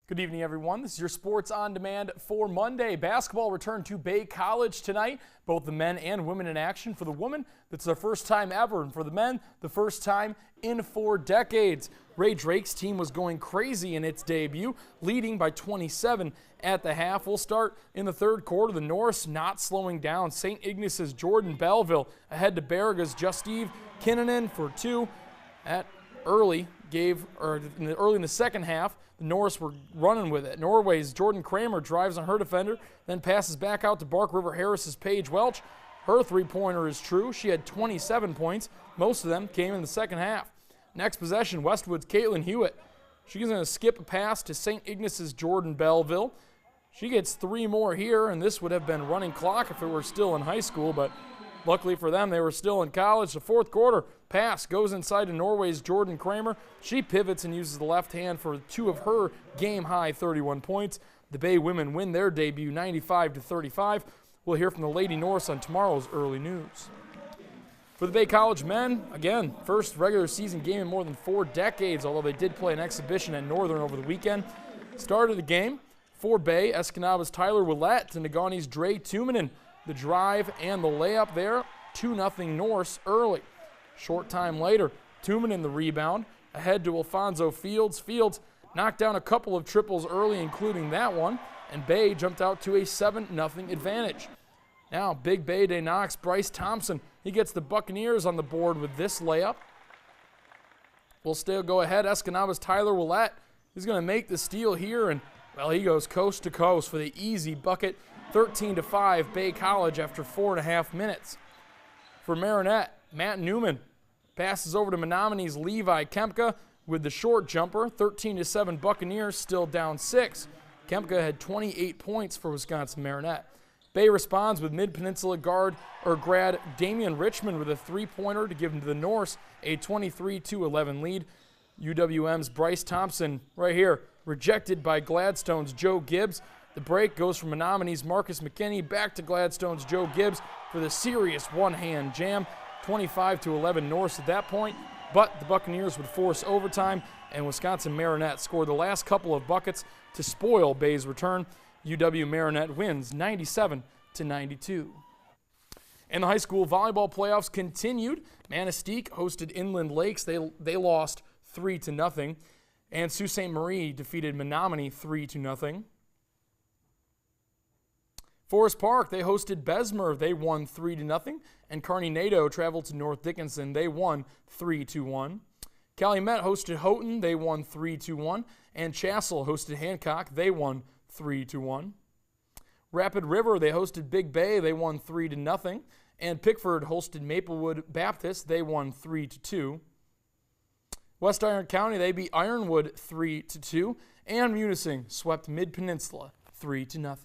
Good evening, everyone. This is your Sports on Demand for Monday. Basketball returned to Bay College tonight. Both the men and women in action. For the women, that's their first time ever. And for the men, the first time in 4 decades. Ray Drake's team was going crazy in its debut, leading by 27 at the half. We'll start in the third quarter. The Norse not slowing down. St. Ignace's Jordan Belleville ahead to Baraga's Just-Eve Kinnunen for 2. Early in the second half, the Norse were running with it. Norway's Jordan Kramer drives on her defender, then passes back out to Bark River Harris's Paige Welch. Her three-pointer is true. She had 27 points. Most of them came in the second half. Next possession, Westwood's Caitlin Hewitt. She's going to skip a pass to St. Ignace's Jordan Belleville. She gets 3 more here, and this would have been running clock if it were still in high school, but luckily for them, they were still in college. The fourth quarter pass goes inside to Norway's Jordan Kramer. She pivots and uses the left hand for 2 of her game-high 31 points. The Bay women win their debut 95-35. We'll hear from the Lady Norse on tomorrow's early news. For the Bay College men, again, first regular season game in more than 4 decades, although they did play an exhibition at Northern over the weekend. Started the game for Bay, Escanava's Tyler Willett to Negaunee Dre Tuominen. The drive and the layup there, 2-0 Norse early. Short time later, Tuominen the rebound, ahead to Alfonso Fields. Fields knocked down a couple of triples early, including that one, and Bay jumped out to a 7-0 advantage. Now, Big Bay Day knocks Bryce Thompson. He gets the Buccaneers on the board with this layup. We'll still go ahead. Escanava's Tyler Willett is going to make the steal here, and, well, he goes coast to coast for the easy bucket. 13-5 Bay College after 4.5 minutes. For Marinette, Matt Newman passes over to Menominee's Levi Kempka with the short jumper. 13-7 Buccaneers, still down 6. Kempka had 28 points for Wisconsin Marinette. Bay responds with Mid-Peninsula grad Damian Richmond with a 3-pointer to give him to the Norse a 23-11 lead. UWM's Bryce Thompson right here, rejected by Gladstone's Joe Gibbs. The break goes from Menominee's Marcus McKinney back to Gladstone's Joe Gibbs for the serious one-hand jam. 25-11 Norse at that point, but the Buccaneers would force overtime, and Wisconsin Marinette scored the last couple of buckets to spoil Bay's return. UW Marinette wins 97-92. And the high school volleyball playoffs continued. Manistee hosted Inland Lakes. They lost 3-0, and Sault Ste. Marie defeated Menominee 3-0. Forest Park, they hosted Bessemer. They won 3-0. And Kearney Nadeau traveled to North Dickinson. They won 3-1. Calumet hosted Houghton. They won 3-1. And Chassell hosted Hancock. They won 3-1. Rapid River, they hosted Big Bay. They won 3-0. And Pickford hosted Maplewood Baptist. They won 3-2. West Iron County, they beat Ironwood 3-2. And Munising swept Mid-Peninsula 3-0.